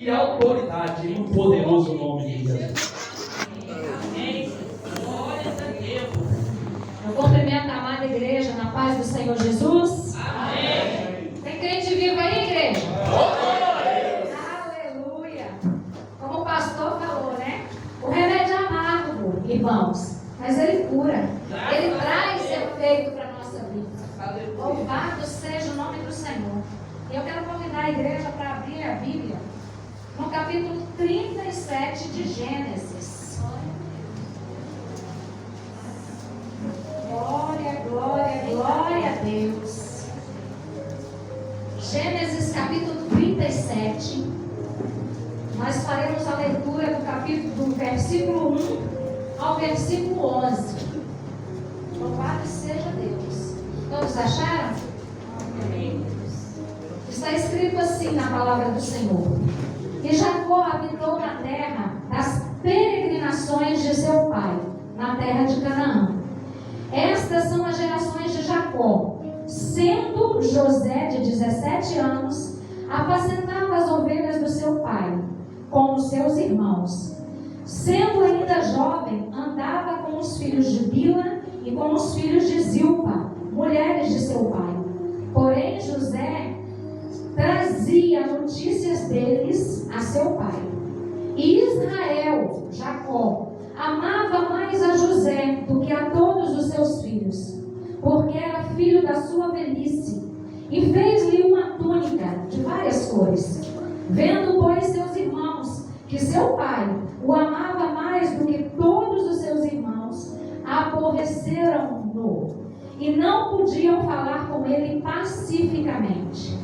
e autoridade em poderoso nome de Jesus. Amém. Glórias a Deus. Eu cumprimento a amada igreja na paz do Senhor Jesus. Amém. Tem crente vivo aí, igreja? Aleluia. Como o pastor falou, né? O remédio é amargo, irmãos, mas ele cura. Ele traz efeito para a nossa vida. Louvado seja o nome do Senhor. E eu quero convidar a igreja para abrir a Bíblia no capítulo 37 de Gênesis. Glória, glória, glória a Deus. Gênesis capítulo 37. Nós faremos a leitura do versículo 1 ao versículo 11. Louvado seja Deus. Todos acharam? Amém. Está escrito assim na palavra do Senhor: E Jacó habitou na terra das peregrinações de seu pai, na terra de Canaã. Estas são as gerações de Jacó. Sendo José de 17 anos, apacentava as ovelhas do seu pai, com os seus irmãos. Sendo ainda jovem, andava com os filhos de Bila e com os filhos de Zilpa, mulheres de seu pai. Porém, José trazia notícias deles a seu pai. E Israel, Jacó, amava mais a José do que a todos os seus filhos, porque era filho da sua velhice, e fez-lhe uma túnica de várias cores. Vendo, pois, seus irmãos que seu pai o amava mais do que todos os seus irmãos, aborreceram-no e não podiam falar com ele pacificamente.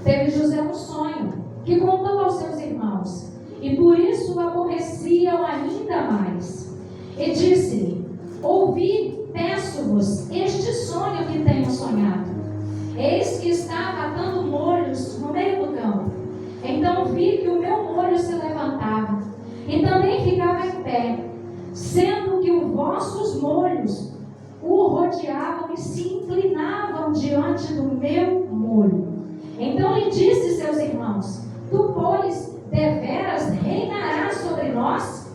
Teve José um sonho que contou aos seus irmãos, e por isso o aborreciam ainda mais. E disse-lhe: Ouvi, peço-vos, este sonho que tenho sonhado. Eis que estava atando molhos no meio do campo. Então vi que o meu molho se levantava, e também ficava em pé, sendo que os vossos molhos o rodeavam e se inclinavam diante do meu molho. Então lhe disse seus irmãos: Tu, pois, deveras reinarás sobre nós?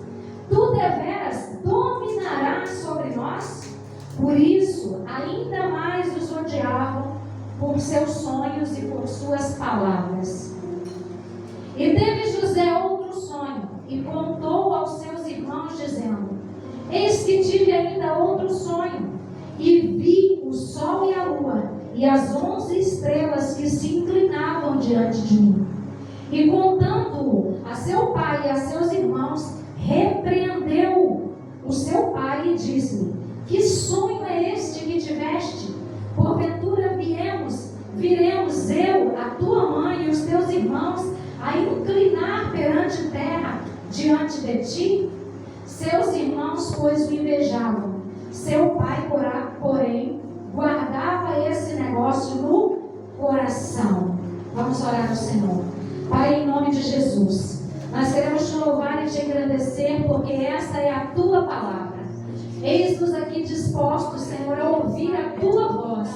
Tu deveras dominarás sobre nós? Por isso, ainda mais os odiavam por seus sonhos e por suas palavras. E teve José outro sonho, e contou aos seus irmãos, dizendo: Eis que tive ainda outro sonho, e vi o sol e a lua, e as 11 estrelas que se inclinavam diante de mim. E contando-o a seu pai e a seus irmãos, repreendeu o seu pai e disse-lhe: Que sonho é este que tiveste? Porventura viremos eu, a tua mãe e os teus irmãos a inclinar perante terra diante de ti? Seus irmãos, pois, o invejavam. Seu pai, porém, guardava esse negócio no coração. Vamos orar ao Senhor. Pai, em nome de Jesus, nós queremos te louvar e te agradecer, porque essa é a tua palavra. Eis-nos aqui dispostos, Senhor, a ouvir a tua voz.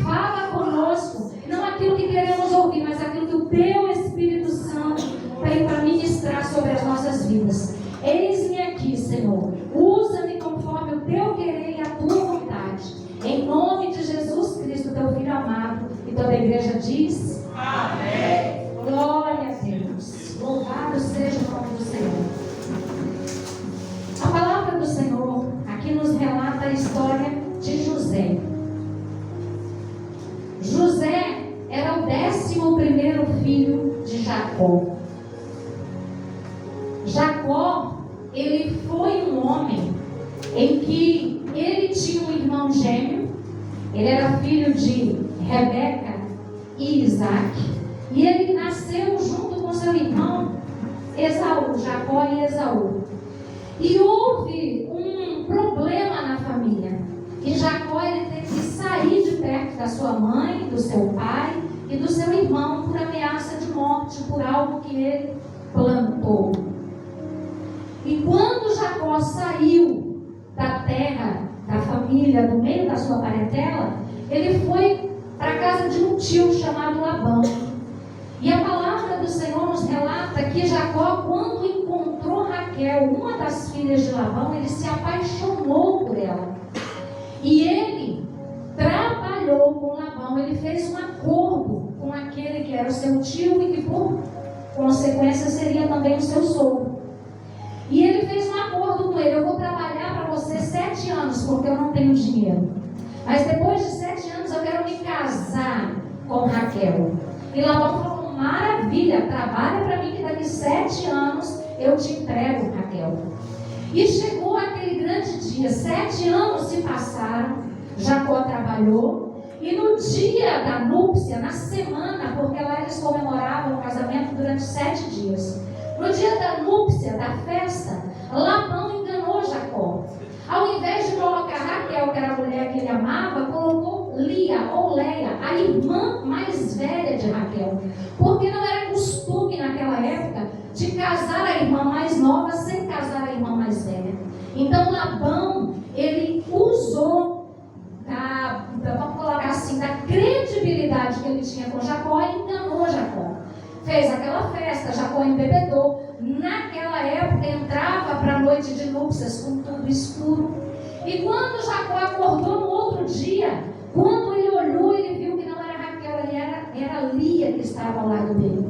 Fala conosco, não aquilo que queremos ouvir, mas aquilo que o teu Espírito Santo tem para ministrar sobre as nossas vidas. Eis-me aqui, Senhor. Usa-me conforme o teu querer e a tua vontade. Em nome de Jesus Cristo, teu Filho amado. E toda a igreja diz: Amém. Glória a Deus. Louvado seja o nome do Senhor. A palavra do Senhor aqui nos relata a história de José. José era o 11º filho de Jacó. Jacó, ele foi um homem em que ele tinha um irmão gêmeo. Ele era filho de Rebeca e Isaac. E ele nasceu junto com seu irmão Esaú, Jacó e Esaú. E houve um problema na família. E Jacó, ele teve que sair de perto da sua mãe, do seu pai e do seu irmão por ameaça de morte, por algo que ele plantou. E quando Jacó saiu da terra, da família, do meio da sua parentela, ele foi para a casa de um tio chamado Labão. E a palavra do Senhor nos relata que Jacó Jacó, quando encontrou Raquel, uma das filhas de Labão, ele se apaixonou por ela. E ele trabalhou com Labão, ele fez um acordo com aquele que era o seu tio e que por consequência seria também o seu sogro. E ele fez um acordo com ele: eu vou trabalhar para você 7 anos, porque eu não tenho dinheiro. Mas depois de 7 anos eu quero me casar com Raquel. E Labão falou: maravilha, trabalha para mim que daqui 7 anos eu te entrego, Raquel. E chegou aquele grande dia, 7 anos se passaram, Jacó trabalhou, e no dia da núpcia, na semana, porque lá eles comemoravam o casamento durante 7 dias. No dia da núpcia, da festa, Labão enganou Jacó. Ao invés de colocar Raquel, que era a mulher que ele amava, colocou Lia ou Leia, a irmã mais velha de Raquel. Porque não era costume naquela época de casar a irmã mais nova sem casar a irmã mais velha. Então Labão, ele usou vamos colocar assim, da credibilidade que ele tinha com Jacó e enganou Jacó. Fez aquela festa, Jacó embebedou. Naquela época entrava para a noite de núpcias com tudo escuro. E quando Jacó acordou no outro dia, quando ele olhou, ele viu que não era Raquel, era Lia que estava ao lado dele.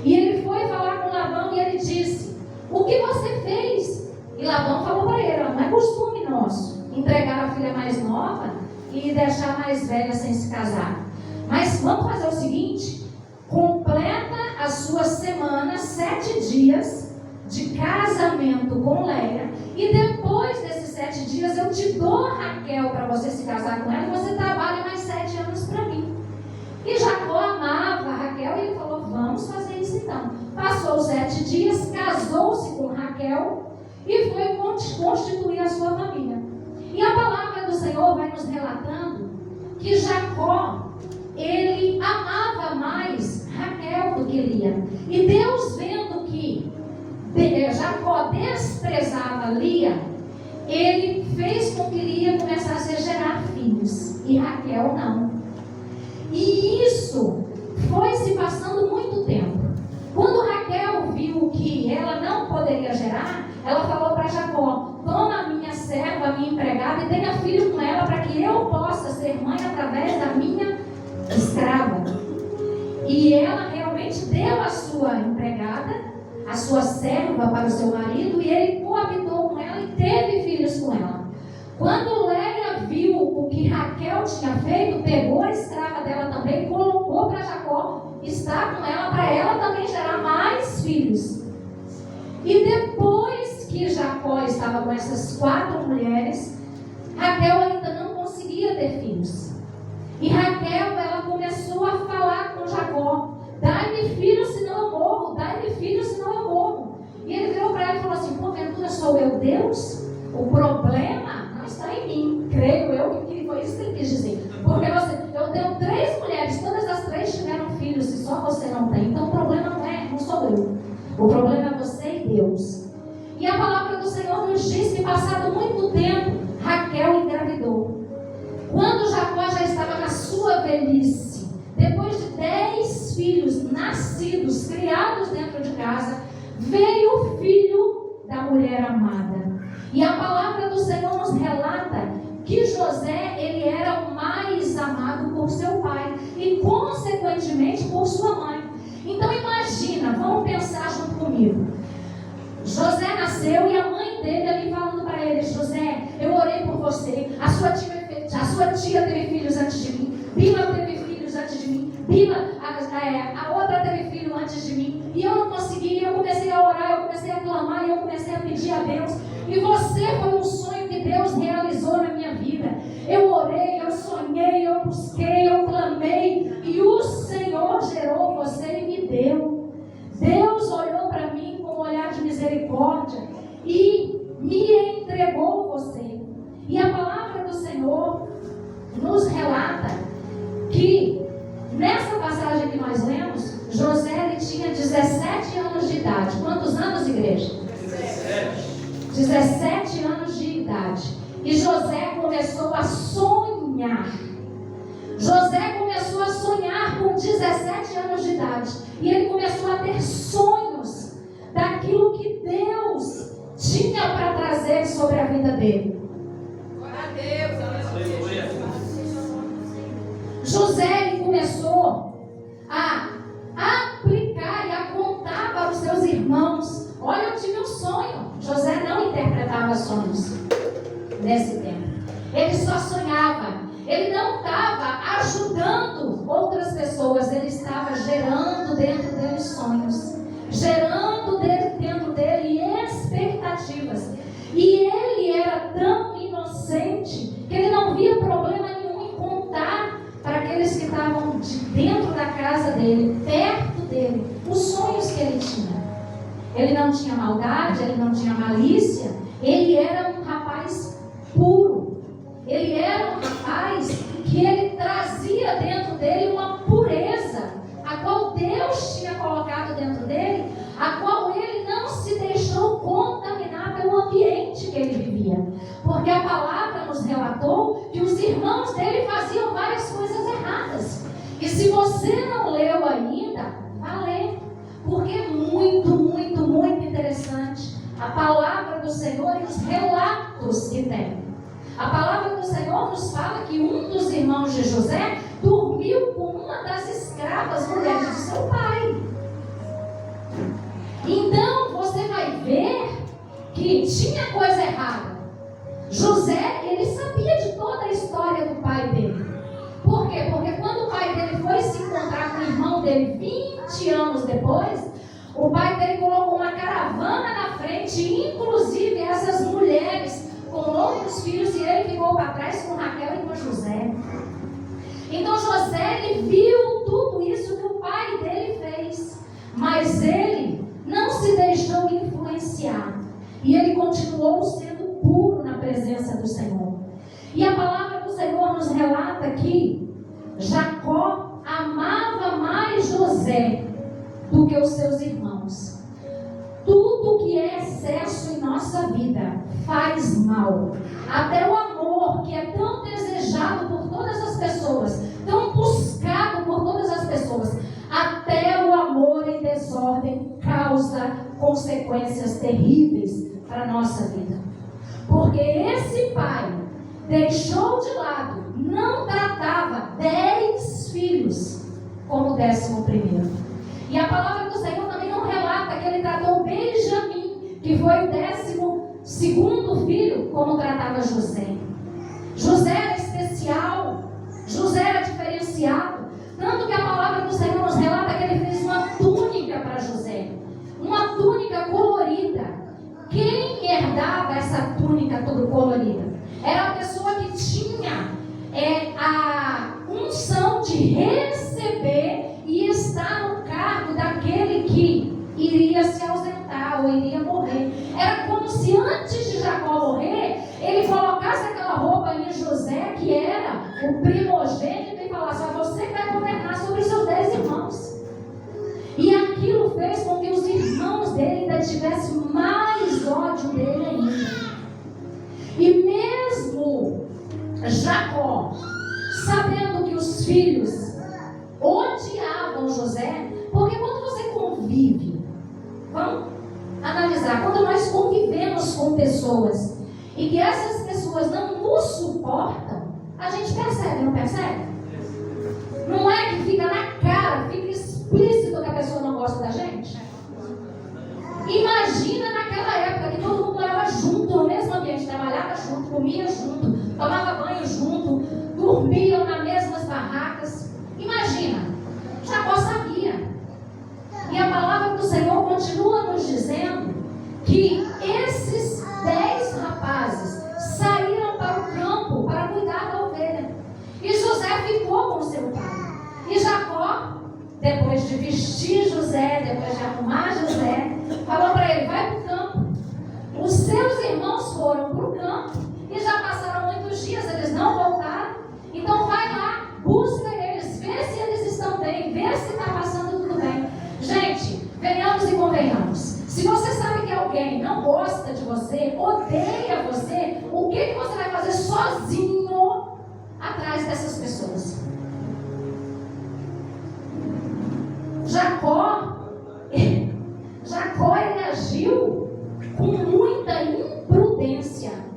E ele foi falar com Labão e ele disse: o que você fez? E Labão falou para ele: não é costume nosso entregar a filha mais nova e deixar a mais velha sem se casar. Mas vamos fazer o seguinte: completa a sua semana, 7 dias de casamento com Leia, e depois desses 7 dias eu te dou Raquel para você se casar com ela, e você trabalha mais 7 anos para mim. E Jacó amava Raquel e ele falou: vamos fazer isso então. Passou os 7 dias, casou-se com Raquel e foi constituir a sua família. E a palavra do Senhor vai nos relatando que Jacó, ele amava mais Raquel do que Lia. E Deus, vendo que Jacó desprezava Lia, ele fez com que Lia começasse a gerar filhos e Raquel não. E isso foi se passando muito tempo. Quando Raquel viu que ela não poderia gerar, ela falou para Jacó: toma a minha serva, a minha empregada, e tenha filho com ela, para que eu possa ser mãe através da minha escrava. E ela realmente deu a sua empregada, a sua serva, para o seu marido, e ele coabitou com ela e teve filhos com ela. Quando Leia viu o que Raquel tinha feito, pegou a escrava dela também, colocou para Jacó estar com ela, para ela também gerar mais filhos. E depois que Jacó estava com essas 4 mulheres, Raquel ainda não conseguia ter filhos. E Raquel, ela começou a falar com Jacó: dai-me filho, senão eu morro, dai-me filho, senão eu morro. E ele virou para ela e falou assim: porventura sou eu Deus? O problema não está em mim. Creio eu que foi isso que ele quis dizer. Porque eu tenho 3 mulheres, todas as 3 tiveram filhos e só você não tem. Então o problema não sou eu. O problema é você e Deus. E a palavra do Senhor nos diz que, passado muito tempo, Raquel engravidou. Quando Jacó já estava na sua velhice, depois de 10 filhos nascidos, criados dentro de casa, veio o filho da mulher amada. E a palavra do Senhor nos relata que José, ele era o mais amado por seu pai e, consequentemente, por sua mãe. Então imagina, vamos pensar junto comigo. José nasceu e a mãe dele ali falando para ele: José, eu orei por você, a sua tia teve filhos antes de mim, Bila teve filhos antes de mim, Bila, a outra teve filho antes de mim, e eu não consegui. Eu comecei a orar, eu comecei a clamar, e eu comecei a pedir a Deus, e você foi um sonho que Deus realizou na minha vida. Eu orei, eu sonhei, eu busquei, eu clamei, e o Senhor gerou você e me deu. Deus olhou para mim com um olhar de misericórdia e me entregou você. E a palavra do Senhor nos relata que nessa passagem que nós lemos, José, ele tinha 17 anos de idade. Quantos anos, igreja? 17 anos de idade. E José começou a sonhar. José começou a sonhar com 17 anos de idade. E ele começou a ter sonhos sobre a vida dele. Glória a Deus, aleluia. José ele começou a aplicar e a contar para os seus irmãos: olha, eu tive um sonho. José não interpretava sonhos nesse tempo. Ele só sonhava. Ele não estava ajudando outras pessoas. Ele estava gerando dentro dele sonhos, gerando dentro dele expectativas. E ele era tão inocente que ele não via problema nenhum em contar para aqueles que estavam dentro da casa dele, perto dele, os sonhos que ele tinha. Ele não tinha maldade, ele não tinha malícia. Ele era um rapaz puro. Ele era um rapaz que ele trazia dentro dele uma pureza, a qual Deus tinha colocado dentro dele, a qual ele não se deixou contaminar pelo ambiente que ele vivia. Porque a palavra nos relatou que os irmãos dele faziam várias coisas erradas. E se você não leu ainda, vá ler. Porque é muito interessante a palavra do Senhor e os relatos que tem. A palavra do Senhor nos fala que um dos irmãos de José dormiu com uma das escravas mulheres de seu pai. Então você vai ver que tinha coisa errada. José, ele sabia de toda a história do pai dele. Por quê? Porque quando o pai dele foi se encontrar com o irmão dele 20 anos depois, o pai dele colocou uma caravana na frente, inclusive essas mulheres com outros filhos, e ele ficou para trás com Raquel e com José. Então José, ele viu tudo isso que o pai dele fez, mas ele não se deixou influenciar, e ele continuou sendo puro na presença do Senhor. E a palavra do Senhor nos relata que Jacó amava mais José do que os seus irmãos. Tudo que é excesso em nossa vida faz mal. Até o amor, que é tão desejado por todas as pessoas, tão buscado por todas as pessoas, até o amor em desordem causa consequências terríveis para a nossa vida. Porque esse pai deixou de lado, não tratava 10 filhos como 11º. E a palavra do Senhor também não relata que ele tratou Benjamim, que foi o 12º filho, como tratava José. José era especial, José era diferenciado. Tanto que a palavra do Senhor nos relata que ele fez uma túnica para José, uma túnica colorida. Quem herdava essa túnica toda colorida? Era a pessoa que tinha a unção de receber e estar no cargo daquele que iria se ausentar ou iria morrer. Era como se antes de Jacó morrer, ele colocasse aquela roupa em José, que era o primogênito, e falasse: você vai governar sobre os seus 10 irmãos. E aquilo fez com que os irmãos dele ainda tivessem mais ódio dele ainda. E mesmo Jacó, sabendo que os filhos odiavam José, porque quando você convive, vamos analisar, quando nós convivemos com pessoas e que essas pessoas não nos suportam, a gente percebe, não percebe? Não é que fica na cara, fica explícito que a pessoa não gosta da gente? Imagina naquela época que todo mundo morava junto, no mesmo ambiente, trabalhava junto, comia junto, tomava banho junto, dormiam nas mesmas barracas. Imagina, Jacó sabia. E a palavra do Senhor continua nos dizendo que esses 10 rapazes saíram para o campo para cuidar da ovelha. E José ficou com seu pai. E Jacó, depois de vestir José, depois de arrumar José, falou para ele: vai para o campo. Os seus irmãos foram para o campo e já passaram muitos dias, eles não voltaram. Então vai lá, busca eles, vê se eles estão bem, vê se está passando tudo bem. Gente, venhamos e convenhamos. Se você sabe que alguém não gosta de você, odeia você, o que você vai fazer sozinho atrás dessas pessoas? Jacó ele agiu com muita imprudência.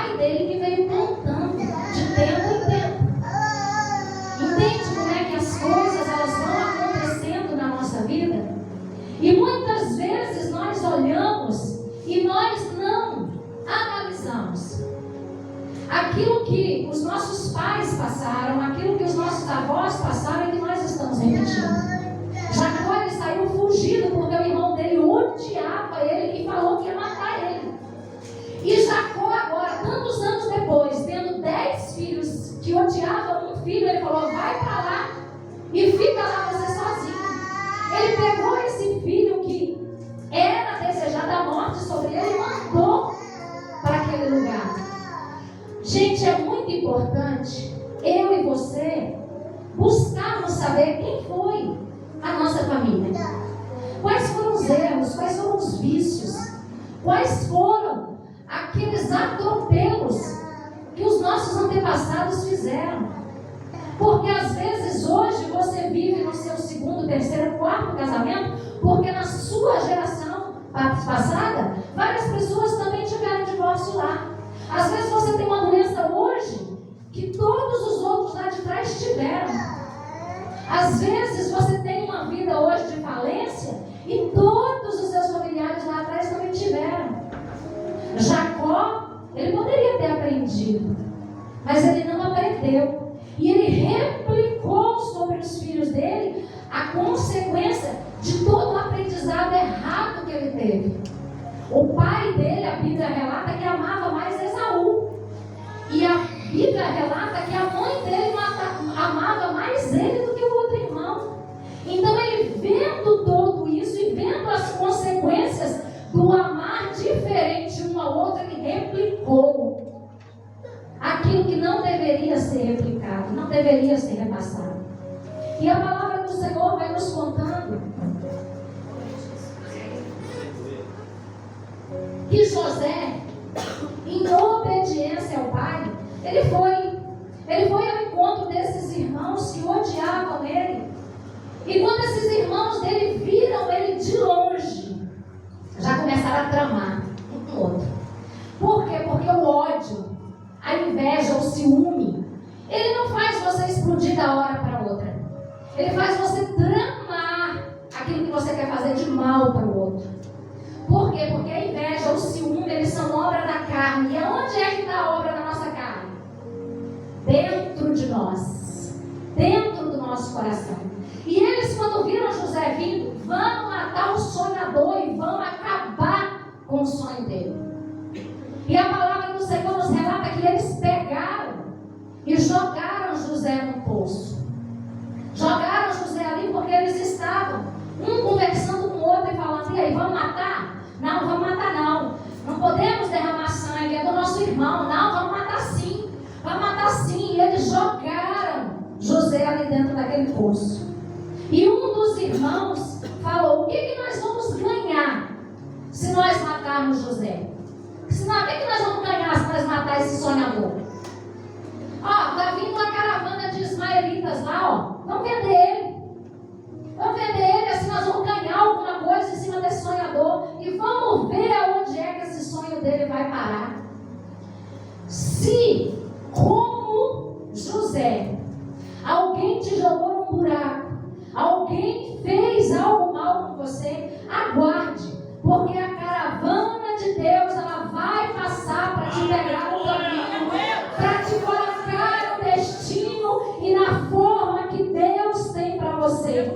pai dele que veio plantando de tempo em tempo. Entende como é que as coisas elas vão acontecendo na nossa vida? E muitas vezes nós olhamos e nós não analisamos aquilo que os nossos pais passaram, aquilo que os nossos avós passaram e que nós estamos repetindo. Jacó ele saiu fugido porque o irmão dele odiava ele e falou que ia matar ele. E Jacó agora, tantos anos depois, tendo 10 filhos que odiavam um filho, ele falou, vai para lá e fica lá você sozinho. Ele pegou esse filho que era desejado a morte sobre ele e mandou para aquele lugar. Gente, é muito importante eu e você buscarmos saber quem foi a nossa família. Quais foram os erros, quais foram os vícios, quais foram aqueles atropelos que os nossos antepassados fizeram. Porque às vezes hoje você vive no seu segundo, terceiro, quarto casamento, porque na sua geração passada, várias pessoas também tiveram divórcio lá. Às vezes você tem uma doença hoje que todos os outros lá de trás tiveram. Às vezes você tem uma vida hoje de falência e todos os seus familiares lá atrás também tiveram. Jacó, ele poderia ter aprendido, mas ele não aprendeu. E ele replicou sobre os filhos dele a consequência de todo o aprendizado errado que ele teve. O pai dele, a Bíblia relata que amava mais Esaú. E a Bíblia relata que a mãe dele amava mais ele do que o outro irmão. Então ele vendo tudo isso e vendo as consequências do amar diferente um ao outro, ele replicou aquilo que não deveria ser replicado, não deveria ser repassado. E a palavra do Senhor vai nos contando que José, em obediência ao pai, ele foi ao encontro desses irmãos que odiavam ele. E quando esses irmãos dele viram ele de longe, já começaram a tramar um com o outro. Por quê? Porque o ódio, a inveja, o ciúme, ele não faz você explodir da hora para outra. Ele faz você tramar aquilo que você quer fazer de mal para o outro. Por quê? Porque a inveja, o ciúme, eles são obra da carne. E aonde é que está a obra da nossa carne? Dentro de nós. Dentro do nosso coração. E eles, quando viram José vindo, vão matar o sonhador e vão acabar com o sonho dele. E a palavra do Senhor nos relata que eles pegaram e jogaram José no poço. Jogaram José ali porque eles estavam um conversando com o outro e falando, e aí, vamos matar? Não, vamos matar não. Não podemos derramar sangue, é do nosso irmão. Não, vamos matar sim. Vamos matar sim. E eles jogaram José ali dentro daquele poço. E um dos irmãos falou, o que nós vamos ganhar se nós matarmos José? O que nós vamos ganhar se nós matar esse sonhador? Ó, está vindo uma caravana de ismaelitas lá, ó. Vamos vender ele. Vamos vender ele, assim nós vamos ganhar alguma coisa em cima desse sonhador. E vamos ver aonde é que esse sonho dele vai parar. Se, como José, alguém te jogou num buraco, alguém fez algo mal com você, aguarde. Porque a caravana de Deus, ela vai passar para te pegar no caminho, para te colocar no destino e na forma que Deus tem para você.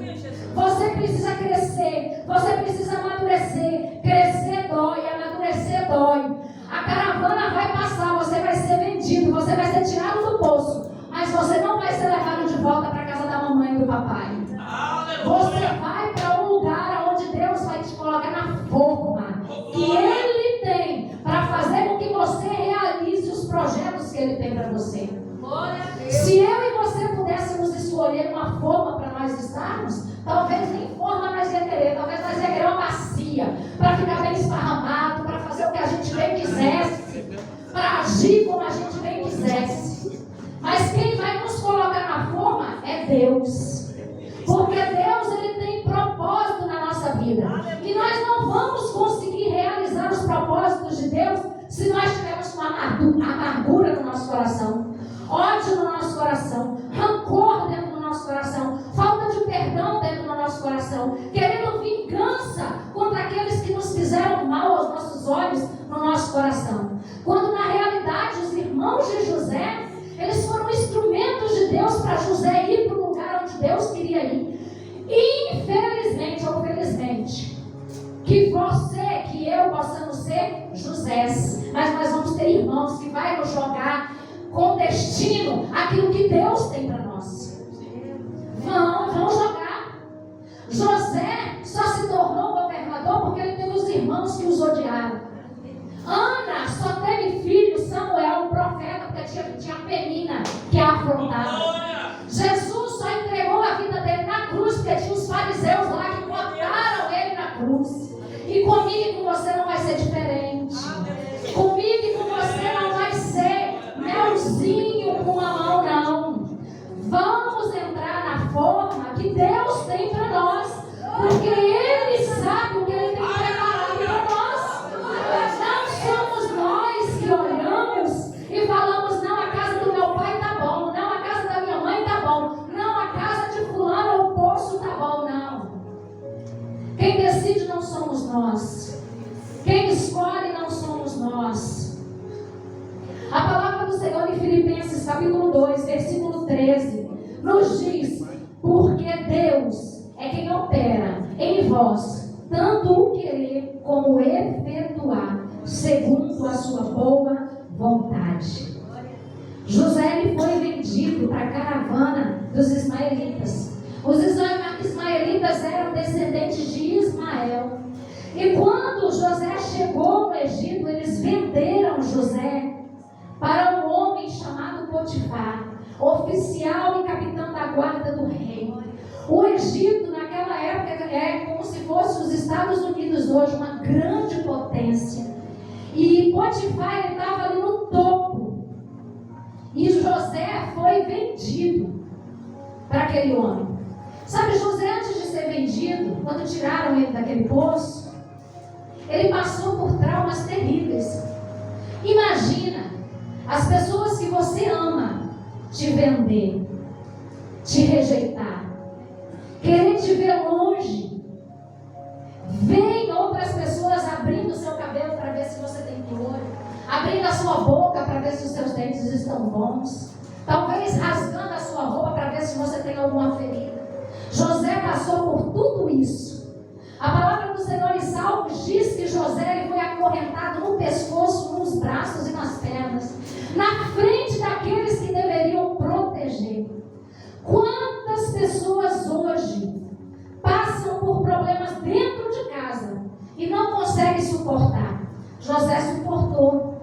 Você precisa crescer, você precisa amadurecer. Crescer dói, amadurecer dói. A caravana vai passar, você vai ser vendido, você vai ser tirado do poço, mas você não vai ser levado de volta para a casa da mamãe e do papai. Você vai para um lugar onde Deus vai te colocar na forma que Ele tem para fazer com que você realize os projetos que Ele tem para você. Se eu e você pudéssemos escolher uma forma para nós estarmos, talvez nem forma nós ia querer, talvez nós ia querer uma bacia para ficar bem esparramado, para fazer o que a gente bem quisesse, para agir como a gente bem quisesse. Mas quem vai nos colocar na forma é Deus. Porque Deus, Ele tem propósito na nossa vida. E nós não vamos conseguir realizar os propósitos de Deus se nós tivermos uma armadura coração, ódio no nosso coração, rancor dentro do nosso coração, falta de perdão dentro do nosso coração, querendo vingança contra aqueles que nos fizeram mal aos nossos olhos no nosso coração. Quando na realidade os irmãos de José, eles foram instrumentos de Deus para José ir para o lugar onde Deus queria ir. Infelizmente ou felizmente, que você, que eu possamos ser Josés, mas nós vamos ter irmãos que vai nos jogar com destino aquilo que Deus tem para nós. Vão jogar. José só se tornou governador porque ele teve os irmãos que os odiaram. Ana só teve filho, Samuel, o profeta, porque tinha Penina que a afrontava. Jesus só entregou a vida dele na cruz porque tinha os fariseus lá que botaram ele na cruz. E comigo e com você não vai ser diferente. Comigo e com você não vai ser melzinho com a mão, não. Vamos entrar na forma que Deus tem para nós, porque Ele sabe o que Ele tem preparado para nós. Não somos nós que olhamos e falamos: não, a casa do meu pai está bom, não, a casa da minha mãe está bom, não, a casa de fulano ou o poço está bom, não. Quem decide não somos nós. Quem escolhe não somos nós. A palavra do Senhor em Filipenses capítulo 2, versículo 13, nos diz: porque Deus é quem opera em vós, tanto o querer como o efetuar, segundo a sua boa vontade. José ele foi vendido para a caravana dos ismaelitas. Os ismaelitas eram descendentes de Ismael. E quando José chegou no Egito, eles venderam José para um homem chamado Potifar, oficial e capitão da guarda do rei. O Egito naquela época é como se fosse os Estados Unidos hoje, uma grande potência. E Potifar ele estava ali no topo. E José foi vendido para aquele homem. Sabe, José, antes de ser vendido, quando tiraram ele daquele poço, ele passou por traumas terríveis. Imagina as pessoas que você ama te vender, te rejeitar, querer te ver longe. Vem outras pessoas abrindo o seu cabelo para ver se você tem flor, abrindo a sua boca para ver se os seus dentes estão bons, talvez rasgando a sua roupa para ver se você tem alguma ferida. José passou por tudo isso. A palavra do Senhor em Salmos diz que José foi acorrentado no pescoço, nos braços e nas pernas, na frente daqueles que deveriam proteger. Quantas pessoas hoje passam por problemas dentro de casa e não conseguem suportar? José suportou.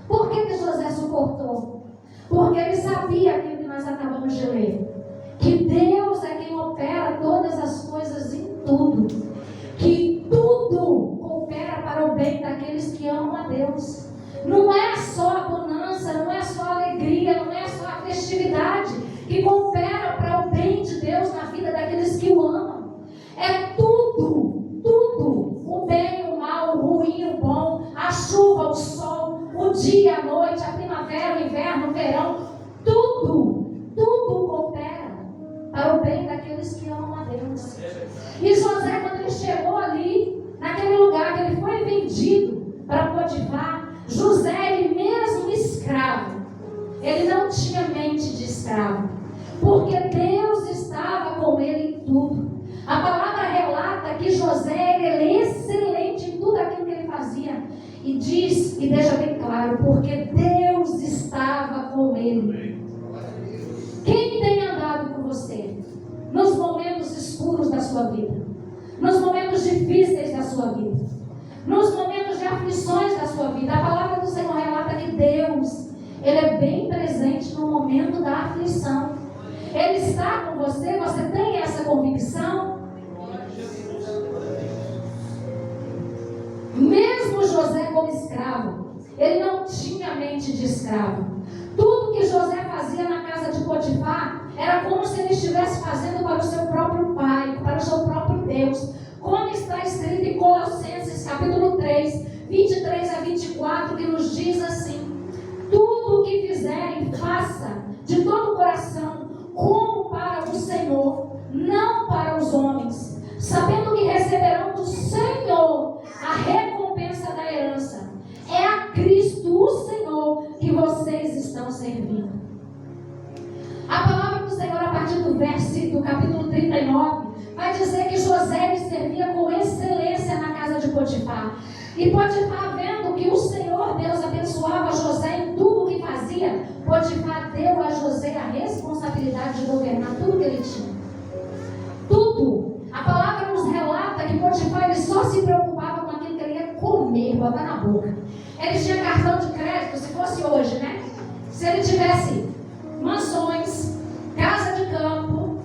Por que José suportou? Porque ele sabia aquilo que nós acabamos de ler, que Deus é quem opera todas as coisas em tudo, que tudo coopera para o bem daqueles que amam a Deus. Não é só a bonança, não é só a alegria, não é só a festividade que coopera para o bem de Deus na vida daqueles que o amam. É tudo, tudo, o bem, o mal, o ruim, o bom, a chuva, o sol, o dia, a noite, a primavera, o inverno, o verão, tudo coopera para o bem daqueles que amam a Deus. E José, quando ele chegou ali, naquele lugar que ele foi vendido para Potifar, José, ele mesmo escravo, ele não tinha mente de escravo, porque Deus estava com ele em tudo. A palavra relata que José ele é excelente em tudo aquilo que ele fazia, e diz, e deixa bem claro, porque Deus estava com ele. Quem tem andado com você nos momentos escuros da sua vida, nos momentos difíceis da sua vida, nos momentos de aflições da sua vida? A palavra do Senhor relata que Deus, Ele é bem presente no momento da aflição. Ele está com você, você tem essa convicção? Mesmo José como escravo, ele não tinha mente de escravo. Tudo que José fazia na casa de Potifar era como se ele estivesse fazendo para o seu próprio pai, para o seu próprio Deus. Como está escrito em Colossenses capítulo 3, 23 a 24, que nos diz assim: tudo que fizerem, faça de todo o coração, como para o Senhor, não para os homens, sabendo que receberão do Senhor a recompensa da herança. É a Cristo, o Senhor, que vocês estão servindo. A palavra do Senhor, a partir do capítulo 39, vai dizer que José lhe servia com excelência na casa de Potifar. E Potifar, vendo que o Senhor Deus abençoava José em tudo o que fazia, Potifar deu a José a responsabilidade de governar tudo que ele tinha. Tudo. A palavra nos relata que Potifar ele só se preocupava com aquilo que ele ia comer, botar na boca. Ele tinha cartão de crédito, se fosse hoje, né? Se ele tivesse mansões, casa de campo,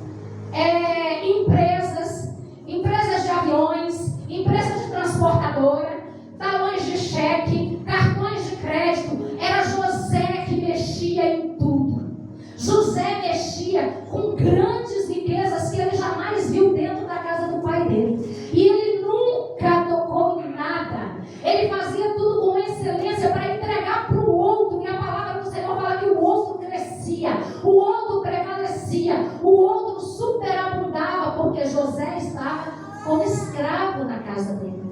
empresas de aviões, empresas de transportadora, talões de cheque, cartões de crédito, era José que mexia em tudo. José mexia com grandes riquezas que ele jamais viu dentro da casa do pai dele. E ele nunca tocou em nada. Ele fazia tudo com excelência para entregar para o outro. E a palavra do Senhor fala que o outro crescia, o outro prevalecia, o outro superabundava, porque José estava como escravo na casa dele.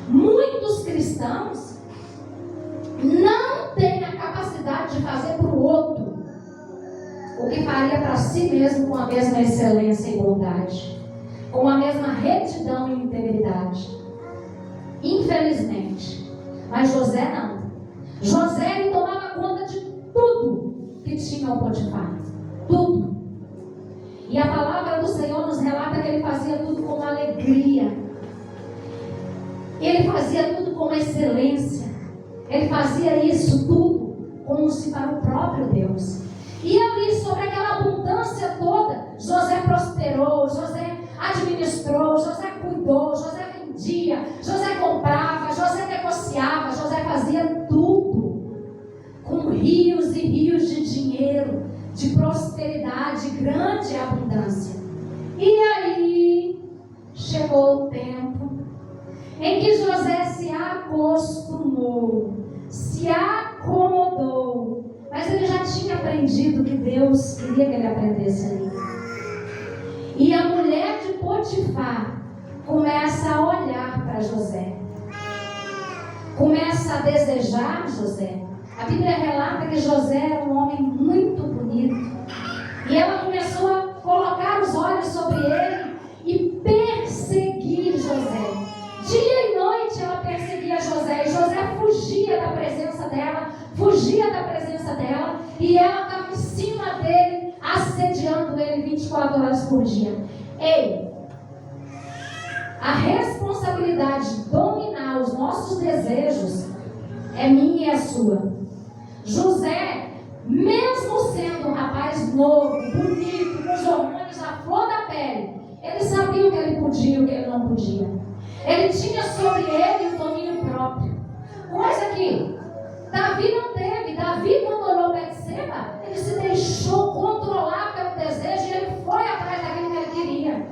Muitos cristãos não têm a capacidade de fazer para o outro o que faria para si mesmo com a mesma excelência e bondade, com a mesma retidão e integridade. Infelizmente. Mas José não. José ele tomava conta de tudo que tinha o Potifar. Tudo. E a palavra do Senhor nos relata que ele fazia tudo com alegria. Ele fazia tudo com excelência. Ele fazia isso tudo como se para o próprio Deus. E ali, sobre aquela abundância toda, José prosperou, José administrou, José cuidou, José vendia, José comprava, José negociava, José fazia tudo com rios e rios de dinheiro, de prosperidade, grande abundância. E aí chegou o tempo em que José se acostumou, se acomodou, mas ele já tinha aprendido que Deus queria que ele aprendesse ali. E a mulher de Potifar começa a olhar para José, começa a desejar José. A Bíblia relata que José era um homem muito bonito, e ela começou a colocar os olhos sobre ele e perseguir José. Dia e noite ela perseguia José, e José fugia da presença dela, e ela estava em cima dele, assediando ele 24 horas por dia. Ei, a responsabilidade de dominar os nossos desejos é minha e é sua. José, mesmo sendo um rapaz novo, bonito, com os hormônios à flor da pele, ele sabia o que ele podia e o que ele não podia. Ele tinha sobre ele o domínio próprio. Coisa que Davi não teve. Davi, quando olhou Betseba, ele se deixou controlar pelo desejo e ele foi atrás daquilo que ele queria.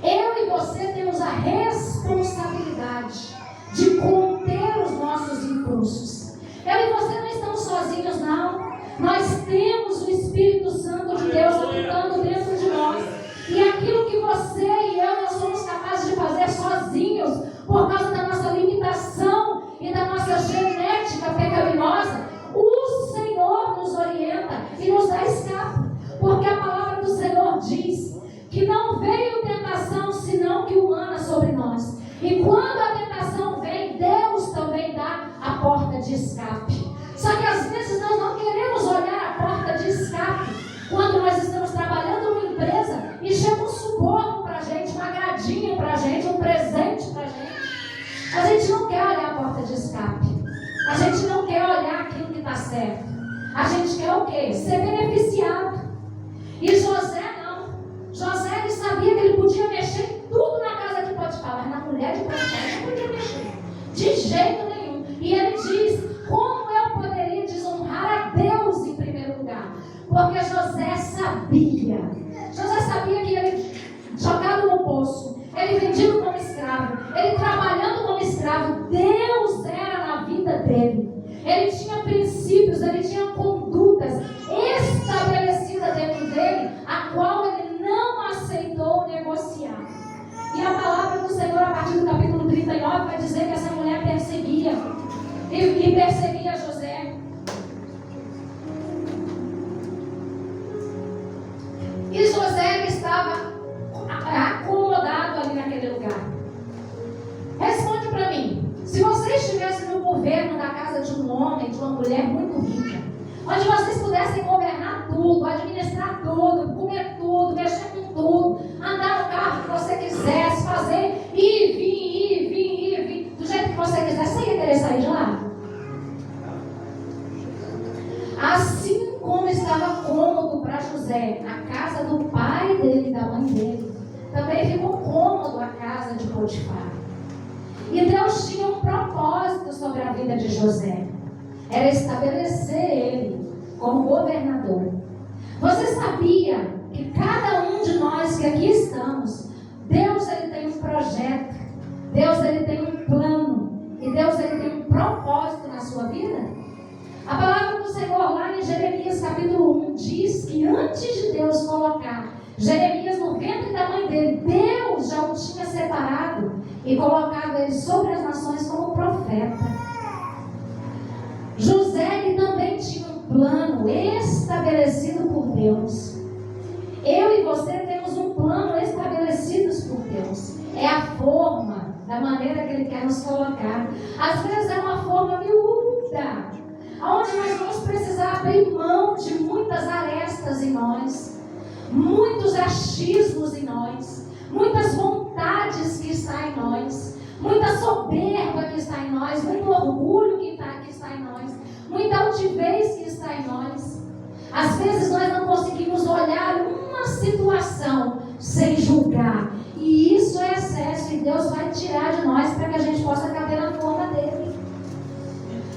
Eu e você temos a responsabilidade de conter os nossos impulsos. Eu e você não estamos sozinhos, não. Nós temos o Espírito Santo de Deus habitando dentro de nós. E aquilo que você e eu não somos capazes de fazer sozinhos, por causa da nossa limitação e da nossa genética pecaminosa, o Senhor nos orienta e nos dá escape. Porque a palavra do Senhor diz que não veio tentação senão que humana sobre nós. E quando a tentação vem, Deus também dá a porta de escape. Só que às vezes nós não queremos olhar a porta de escape quando nós estamos trabalhando numa empresa e chega um suborno pra gente, um agradinho pra gente, um presente pra gente. A gente não quer olhar a porta de escape. A gente não quer olhar aquilo que está certo. A gente quer o quê? Ser beneficiado. E José não. José ele sabia que ele podia mexer em tudo na casa de Potifar, mas na mulher de Potifar ele não podia mexer. De jeito nenhum. E ele diz: como eu poderia desonrar a Deus em primeiro lugar? Porque José sabia. José sabia que ele, jogado no poço, ele vendido como escravo, ele trabalhando como escravo, Deus era na vida dele. Ele tinha princípios estava acomodado ali naquele lugar. Responde para mim. Se você estivesse no governo da casa de um homem, de uma mulher muito rica, onde vocês pudessem governar tudo, administrar tudo, comer tudo, mexer com tudo, andar no carro que você quisesse, fazer ir e vir, do jeito que você quisesse, você ia querer sair de lá? Assim como estava cômodo para José a casa do pai dele e da mãe dele, também ficou cômodo a casa de Potifar. E Deus tinha um propósito sobre a vida de José. Era estabelecer ele como governador. Você sabia que cada um de nós que aqui estamos, Deus ele tem um projeto, Deus ele tem um plano, e Deus ele tem um propósito na sua vida? A palavra do Senhor lá em Jeremias capítulo 1 diz que antes de Deus colocar Jeremias no ventre da mãe dele, Deus já o tinha separado e colocado ele sobre as nações como profeta. José ele também tinha um plano estabelecido por Deus. Eu e você temos um plano estabelecido por Deus. É a forma, da maneira que Ele quer nos colocar. Às vezes é uma forma miúda, onde nós vamos precisar abrir mão de muitas arestas em nós, muitos achismos em nós, muitas vontades que estão em nós, muita soberba que está em nós, muito orgulho que está em nós, muita altivez que está em nós. Às vezes nós não conseguimos olhar uma situação sem julgar, e isso é excesso, e Deus vai tirar de nós para que a gente possa caber na forma dele.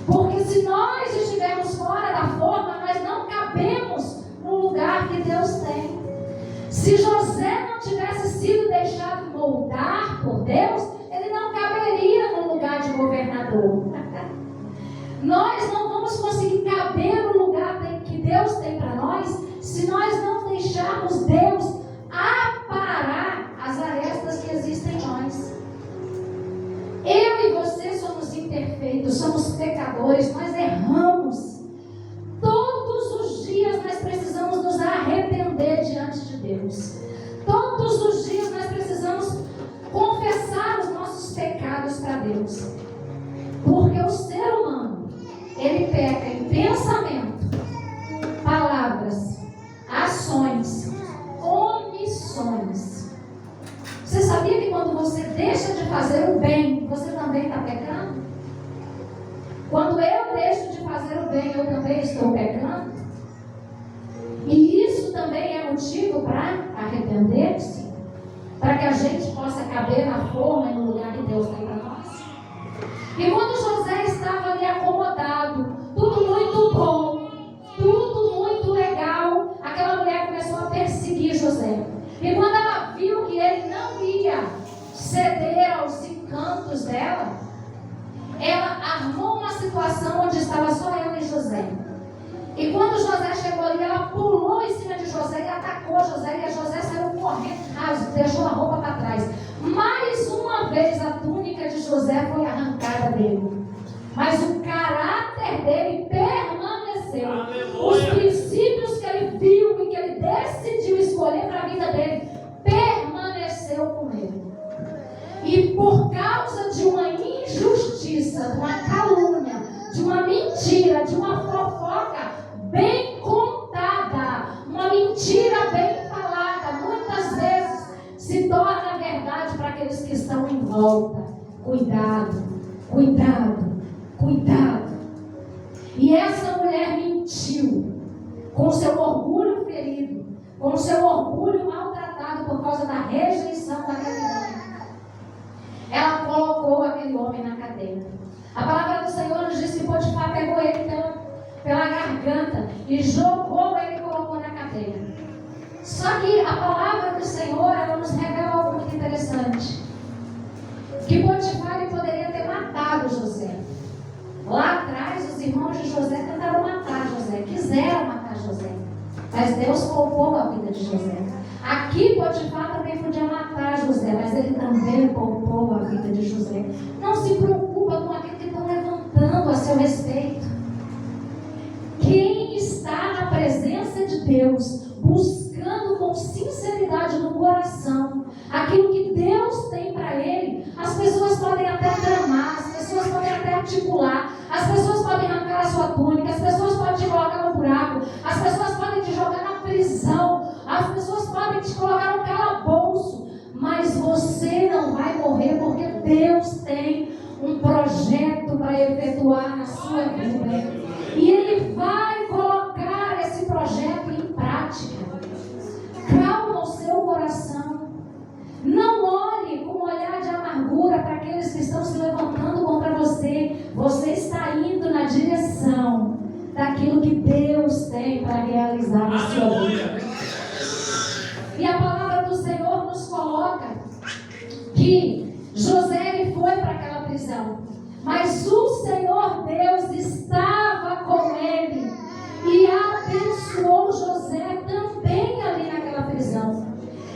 Porque se nós estivermos fora da forma, nós não cabemos no lugar que Deus tem. Se José não tivesse sido deixado moldar por Deus, ele não caberia no lugar de governador. Nós não vamos conseguir caber no lugar que Deus tem para nós, se nós não deixarmos Deus aparar as arestas que existem em nós. Eu e você somos imperfeitos, somos pecadores, nós erramos. Todos os dias nós precisamos nos arrepender diante de Deus. Todos os dias nós precisamos confessar os nossos pecados para Deus. Porque o ser humano, ele peca em pensamento, palavras, ações, omissões. Você sabia que quando você deixa de fazer o bem, você também está pecando? Quando eu deixo de fazer o bem, eu também estou pecando? E isso também é motivo para arrepender-se, para que a gente possa caber na forma e no lugar que Deus tem para nós. E quando José estava ali acomodado, tudo muito bom, tudo muito legal, aquela mulher começou a perseguir José. E quando ela viu que ele não ia ceder aos encantos dela, ela armou uma situação onde estava só ela e José. E quando José chegou ali, ela pulou em cima de José e atacou José. E José saiu correndo raso, deixou a roupa para trás. Mais uma vez a túnica de José foi arrancada dele. Mas o caráter dele permaneceu. Aleluia. Os princípios que ele viu e que ele decidiu escolher para a vida dele, permaneceu com ele. E por causa de uma injustiça, de uma calúnia, de uma mentira, de uma fofoca bem contada, uma mentira bem falada, muitas vezes se torna verdade para aqueles que estão em volta. Cuidado, cuidado, cuidado. E essa mulher mentiu, com o seu orgulho ferido, com o seu orgulho maltratado por causa da rejeição daquele homem. Ela colocou aquele homem na cadeia. A palavra do Senhor nos diz que Potifar pegou ele pela garganta e jogou ele e colocou na cadeia. Só que a palavra do Senhor, ela nos revela algo muito interessante. Que Potifar ele poderia ter matado José. Lá atrás, os irmãos de José tentaram matar José, quiseram matar José. Mas Deus poupou a vida de José. Aqui Potifar também podia matar José, mas ele também poupou a vida de José. Não se preocupa com aquilo que estão levantando a seu respeito. Quem está na presença de Deus, buscando com sinceridade prosperidade no coração, aquilo que Deus tem para ele, as pessoas podem até tramar, as pessoas podem até articular, as pessoas podem arrancar a sua túnica, as pessoas podem te colocar no buraco, as pessoas podem te jogar na prisão, as pessoas podem te colocar no calabouço, mas você não vai morrer, porque Deus tem um projeto para efetuar na sua vida. E Ele vai colocar esse projeto em prática. Calma o seu coração. Não olhe com um olhar de amargura para aqueles que estão se levantando contra você. Você está indo na direção daquilo que Deus tem para realizar na sua vida. E a palavra do Senhor nos coloca que José ele foi para aquela prisão, mas o Senhor Deus estava com ele e abençoou José também ali naquela prisão.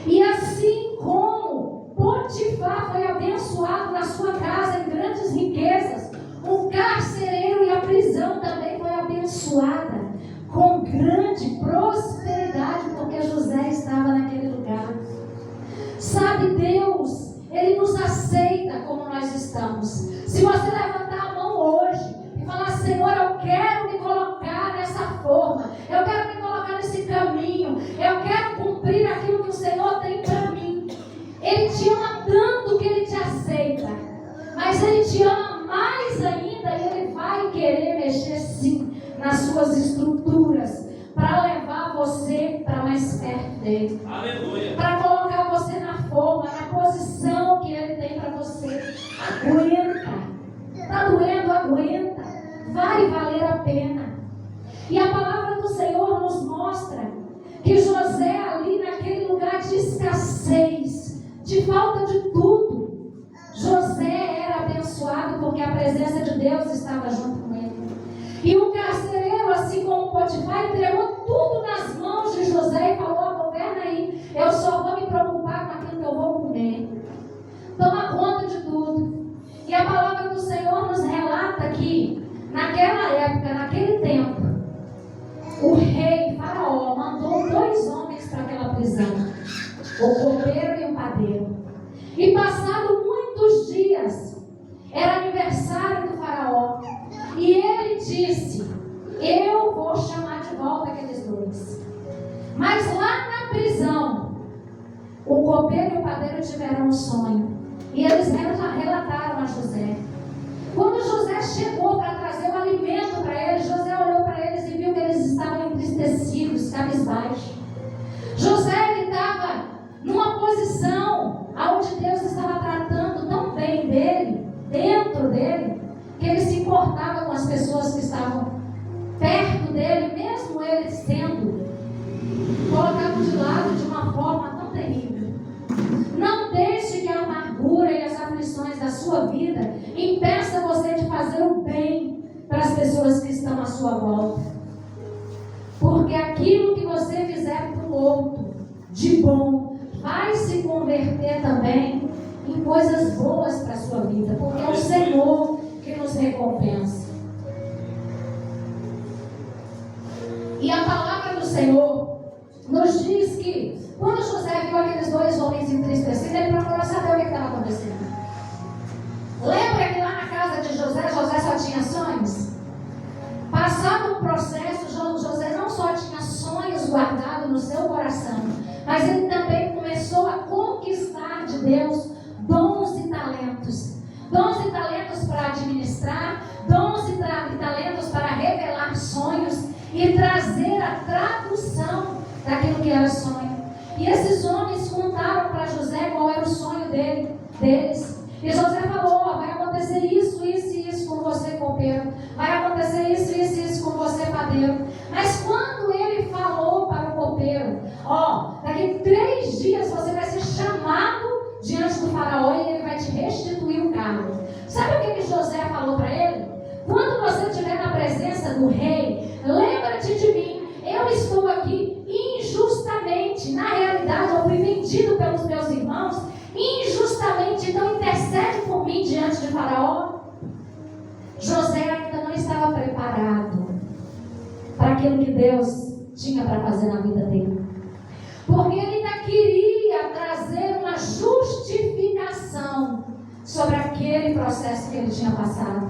E assim como Potifar foi abençoado na sua casa em grandes riquezas, o carcereiro e a prisão também foi abençoada com grande prosperidade, porque José estava naquele lugar. Sabe, Deus, Ele nos aceita como nós estamos. Se você levantar a mão hoje e falar: Senhor, eu quero me colocar nessa forma, eu quero me colocar nesse caminho, eu quero cumprir aquilo que o Senhor tem para mim. Ele te ama tanto que Ele te aceita, mas Ele te ama mais ainda e Ele vai querer mexer sim nas suas estruturas para levar você para mais perto dele. Aleluia. Para colocar você na forma, na posição que Ele tem para você. Aguenta. Está doendo? Aguenta. Vai valer a pena. E a palavra do Senhor nos mostra que José ali naquele lugar de escassez, de falta de tudo, José era abençoado porque a presença de Deus estava junto com ele. E o carcereiro, assim como Potifar, entregou tudo nas mãos de José e falou: governa aí, eu só vou me preocupar com aquilo que eu vou comer. Toma conta de tudo. E a palavra do Senhor nos relata que naquela época, naquele tempo, o rei Faraó mandou 2 homens para aquela prisão, o copeiro e o padeiro. E passado muitos dias, era aniversário do Faraó, e ele disse: eu vou chamar de volta aqueles 2. Mas lá na prisão, o copeiro e o padeiro tiveram um sonho, e eles relataram a José. Quando José chegou para trazer o alimento para eles, José olhou para eles e viu que eles estavam entristecidos, cabisbaixos. José ele estava numa posição onde Deus estava tratando tão bem dele, dentro dele, que ele se importava com as pessoas que estavam perto dele, mesmo ele sendo colocado de lado de uma forma tão terrível. Não deixe que a amargura e as aflições da sua vida impeça você de fazer o bem para as pessoas que estão à sua volta. Porque aquilo que você fizer para o outro de bom vai se converter também em coisas boas para a sua vida, porque é o Senhor que nos recompensa. E a palavra do Senhor nos diz que quando José viu aqueles 2 homens entristecidos, ele procurou saber o que estava acontecendo. Lembra que lá na casa de José só tinha sonhos? Passado um processo, José não só tinha sonhos guardados no seu coração, mas ele também começou a conquistar de Deus dons e talentos. Dons e talentos para administrar, dons e talentos para revelar sonhos e trazer a tradução daquilo que era sonho. E esses homens contaram para José qual era o sonho deles. E José falou: vai acontecer isso, isso e isso com você, copeiro. Vai acontecer isso, isso e isso com você, padeiro. Mas quando ele falou para o copeiro: daqui 3 dias você vai ser chamado diante do Faraó e ele vai te restituir o cargo. Sabe o que José falou para ele? Quando você estiver na presença do rei, lembra-te de mim. Eu estou aqui injustamente. Na realidade, eu fui vendido pelos meus irmãos injustamente. Então intercede por mim diante de Faraó. José ainda não estava preparado para aquilo que Deus tinha para fazer na vida dele, porque ele ainda queria sobre aquele processo que ele tinha passado.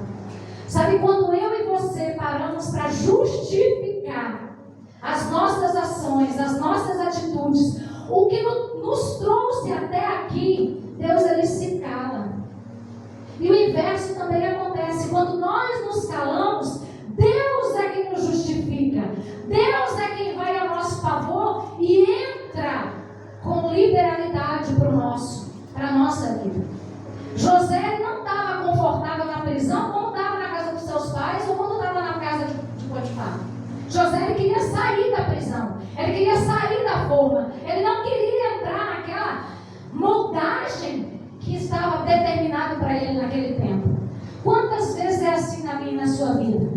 Sabe, quando eu e você paramos para justificar as nossas ações, as nossas atitudes, o que nos trouxe até aqui, Deus, ele se cala. E o inverso também acontece. Quando nós nos calamos, Deus é quem nos justifica. Deus é quem vai a nosso favor e entra com liberalidade para a nossa vida. José não estava confortável na prisão como estava na casa dos seus pais ou quando estava na casa de Potifar. José, ele queria sair da prisão. Ele queria sair da forma. Ele não queria entrar naquela moldagem que estava determinado para ele naquele tempo. Quantas vezes é assim na minha e na sua vida?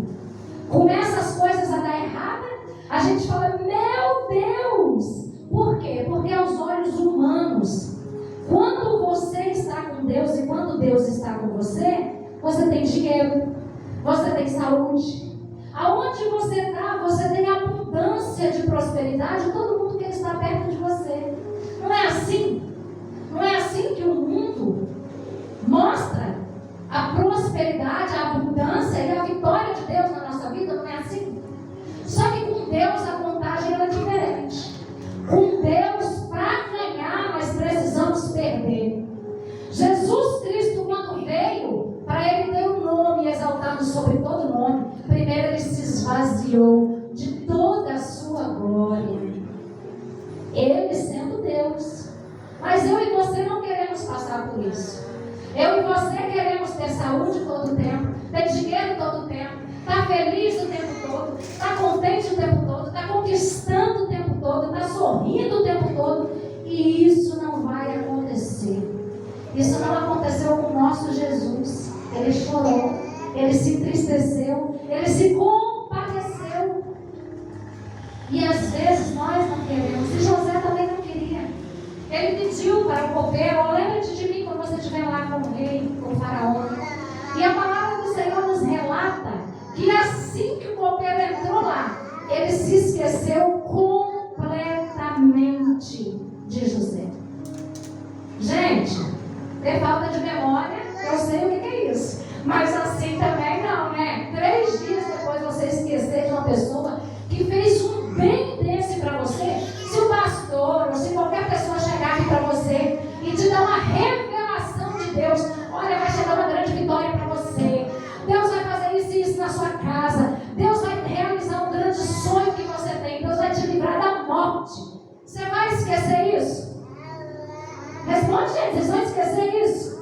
Começa as coisas a dar errada, a gente fala, meu Deus! Por quê? Porque aos olhos humanos, quando você está com Deus e quando Deus está com você, você tem dinheiro, você tem saúde. Aonde você está, você tem abundância de prosperidade, todo mundo quer estar perto de você. Não é assim? Não é assim que o mundo mostra a prosperidade, a abundância e a vitória de Deus na nossa vida? Não é assim? Só que com Deus a contagem é diferente. Com Deus, para ganhar, nós precisamos perder. Jesus Cristo, quando veio, para ele ter um nome exaltado sobre todo nome, primeiro ele se esvaziou de toda a sua glória. Ele sendo Deus. Mas eu e você não queremos passar por isso. Eu e você queremos ter saúde todo o tempo, ter dinheiro todo o tempo, estar feliz o tempo todo, estar contente o tempo todo, estar conquistando o tempo todo, estar sorrindo o tempo todo. E isso não vai acontecer. Isso não aconteceu com o nosso Jesus. Ele chorou, ele se entristeceu, ele se compadeceu. E às vezes nós não queremos. E José também não queria. Ele pediu para o copeiro, lembra-te de mim quando você estiver lá com o rei, com o faraó. E a palavra do Senhor nos relata que assim que o copeiro entrou lá, ele se esqueceu completamente de José. Gente, ter falta de memória, eu sei o que é isso. Mas assim também não, né? 3 dias depois você esquecer de uma pessoa que fez um bem desse para você. Se o pastor ou se qualquer pessoa chegar aqui para você e te dar uma revelação de Deus, olha, vai chegar uma grande vitória para você. Deus vai fazer isso e isso na sua casa. Deus vai realizar um grande sonho que você tem. Deus vai te livrar da morte. Você vai esquecer isso? Responde, gente, vocês vão esquecer isso?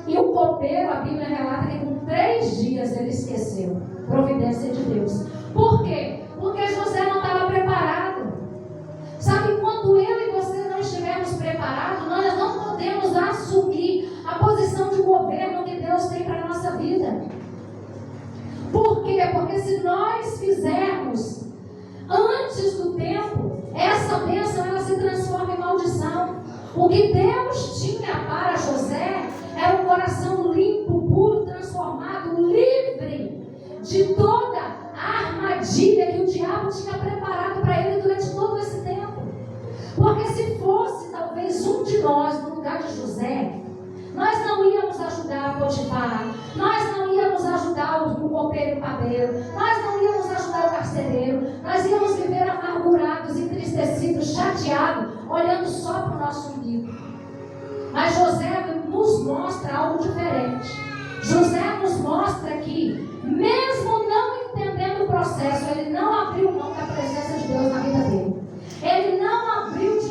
E o copeiro, a Bíblia relata que com 3 dias ele esqueceu. Providência de Deus. Por quê? Porque José não estava preparado. Sabe, quando eu e você não estivermos preparados, nós não podemos assumir a posição de governo que Deus tem para a nossa vida. Por quê? Porque se nós fizermos antes do tempo, essa bênção ela se transforma em maldição. O que Deus tinha para José era um coração limpo, puro, transformado, livre de toda a armadilha que o diabo tinha preparado para ele durante todo esse tempo. Porque se fosse talvez um de nós no lugar de José, nós não íamos ajudar Potifar, nós não íamos ajudar o copeiro e o padeiro, nós não íamos ajudar o carcereiro, nós íamos viver amargurados, entristecidos, chateados, olhando só para o nosso umbigo. Mas José nos mostra algo diferente. José nos mostra que, mesmo não entendendo o processo, ele não abriu mão da presença de Deus na vida dele. Ele não abriu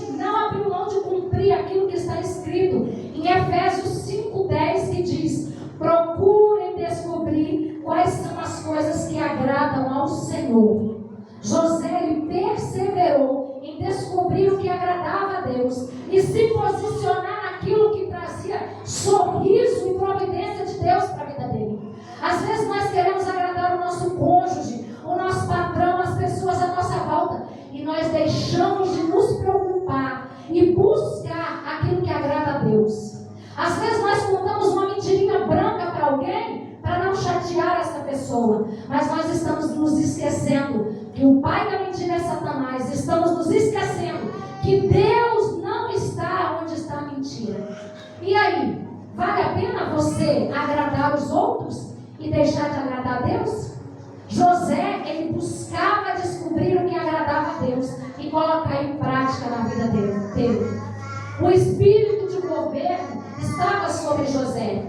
mão de cumprir aquilo que está escrito em Efésios 5:10, que diz: procurem descobrir quais são as coisas que agradam ao Senhor. José, ele perseverou em descobrir o que agradava a Deus e se posicionar naquilo que trazia sorriso e providência de Deus para a vida dele. Às vezes nós queremos agradar o nosso cônjuge, o nosso patrão, as pessoas à nossa volta, e nós deixamos de nos preocupar e buscar aquilo que agrada a Deus. Às vezes nós contamos uma mentirinha branca para alguém para não chatear essa pessoa, mas nós estamos nos esquecendo que o pai da mentira é Satanás. Estamos nos esquecendo que Deus não está onde está a mentira. E aí? Vai você agradar os outros e deixar de agradar a Deus? José, ele buscava descobrir o que agradava a Deus e colocar em prática na vida dele. O espírito de governo estava sobre José.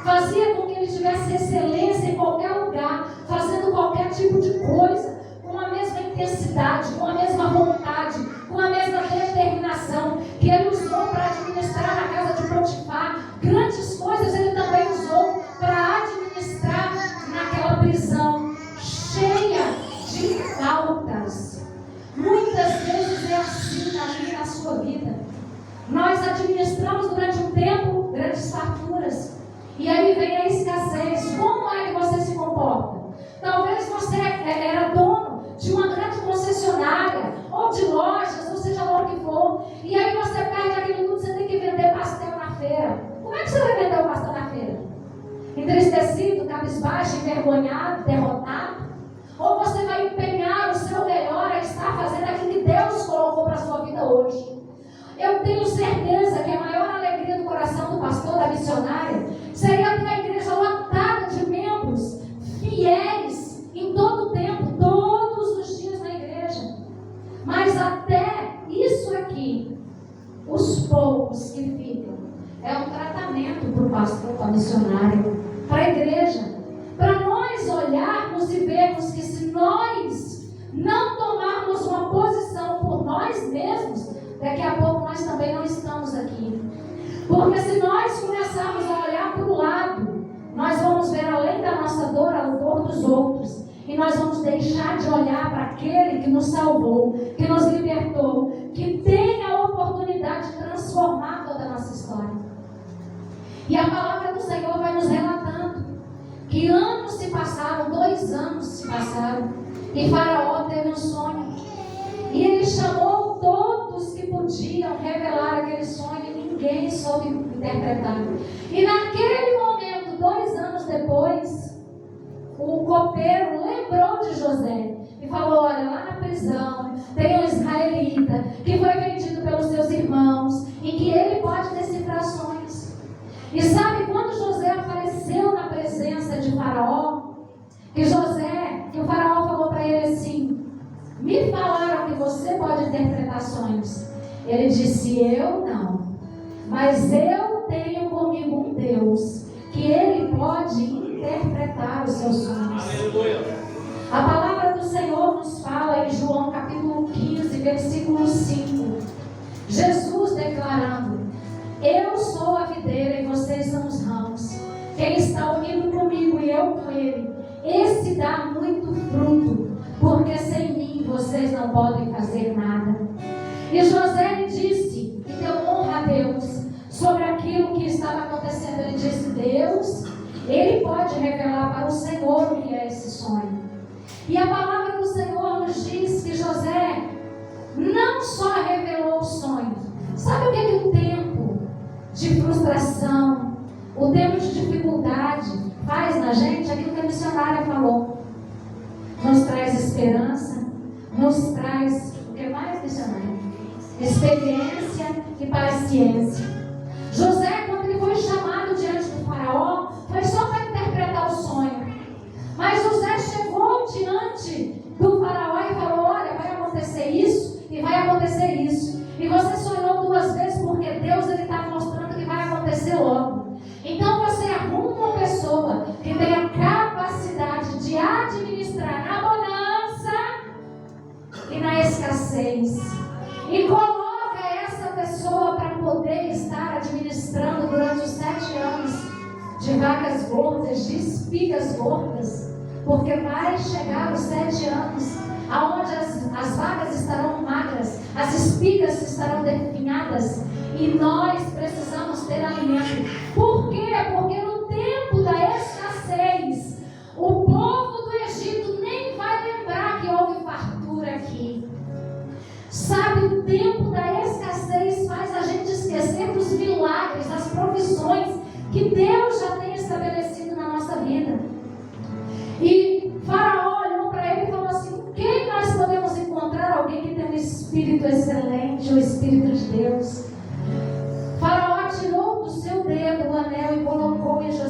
Fazia com que ele tivesse excelência em qualquer lugar, fazendo qualquer tipo de coisa, com a mesma intensidade, com a mesma vontade, com a mesma determinação que ele usou para administrar na casa de Potifar. Grandes coisas ele também usou para administrar naquela prisão cheia de faltas. Muitas vezes é assim na minha e na sua vida. Nós administramos durante um tempo grandes farturas. E aí vem a escassez. Como é que você se comporta? Talvez você era dono de uma grande concessionária, ou de lojas, ou seja lá o que for. E aí você perde aquilo tudo, você tem que vender pastel na feira. Como é que você vai vender o pastel na feira? Entristecido, cabisbaixo, envergonhado, derrotado? Ou você vai empenhar o seu melhor a estar fazendo aquilo que Deus colocou para a sua vida hoje? Eu tenho certeza que a maior alegria do coração do pastor, da missionária, seria ter a igreja lotada de membros fiéis em todo o tempo, todos os dias na igreja. Mas até isso aqui, os poucos que ficam, é um tratamento para o pastor, para a missionária, para a igreja. Para nós olharmos e vermos que se nós não tomarmos uma posição por nós mesmos, daqui a pouco nós também não estamos aqui. Porque se nós começarmos a olhar para o lado, nós vamos ver além da nossa dor, a dor dos outros. E nós vamos deixar de olhar para aquele que nos salvou, que nos libertou, que tem a oportunidade de transformar toda a nossa história. E a palavra do Senhor vai nos relatando que anos se passaram, 2 anos se passaram, e Faraó teve um sonho. E ele chamou todos que podiam revelar aquele sonho e ninguém soube interpretar. E naquele momento, 2 anos depois, o copeiro lembrou de José e falou: olha, lá na prisão tem um israelita que foi vendido pelos seus irmãos e que ele pode decifrar sonhos. E sabe quando José apareceu na presença de Faraó? Que o Faraó falou para ele assim: me falaram que você pode interpretar sonhos. Ele disse: eu não, mas eu tenho comigo um Deus que ele pode interpretar os seus sonhos. Aleluia. A palavra do Senhor nos fala em João capítulo 15, versículo 5. Jesus declarando: eu sou a videira e vocês são os ramos. Quem está unido comigo e eu com ele, esse dá muito fruto, porque sem mim vocês não podem fazer nada. E José lhe disse, e deu honra a Deus sobre aquilo que estava acontecendo. Ele disse: Deus, ele pode revelar para o Senhor o que é esse sonho. E a palavra do Senhor nos diz que José não só revelou o sonho. Sabe o que é o tempo de frustração, o tempo de dificuldade faz na gente? Aquilo que a missionária falou. Nos traz esperança, nos traz, o que mais, missionária? Experiência e paciência. José, quando ele foi chamado diante do Faraó, foi só para interpretar o sonho. Mas José chegou diante do Faraó e falou: olha, vai acontecer isso e vai acontecer isso. E você sonhou 2 vezes porque Deus está mostrando que vai acontecer logo. Então você arruma uma pessoa que tenha capacidade de administrar na bonança e na escassez. E coloca essa pessoa para poder estar administrando durante os 7 anos de vacas gordas, de espigas gordas. Porque vai chegar os 7 anos aonde as vacas estarão magras, as espigas estarão definhadas e nós precisamos ter alimento. Por quê? Porque no tempo da escassez, o povo do Egito nem vai lembrar que houve fartura aqui. Sabe, o tempo da escassez faz a gente esquecer dos milagres, das provisões que Deus já tem estabelecido na nossa vida. E Faraó olhou para ele e falou assim: quem nós podemos encontrar alguém que tem um espírito excelente, o Espírito de Deus? Faraó tirou do seu dedo o anel e colocou em José.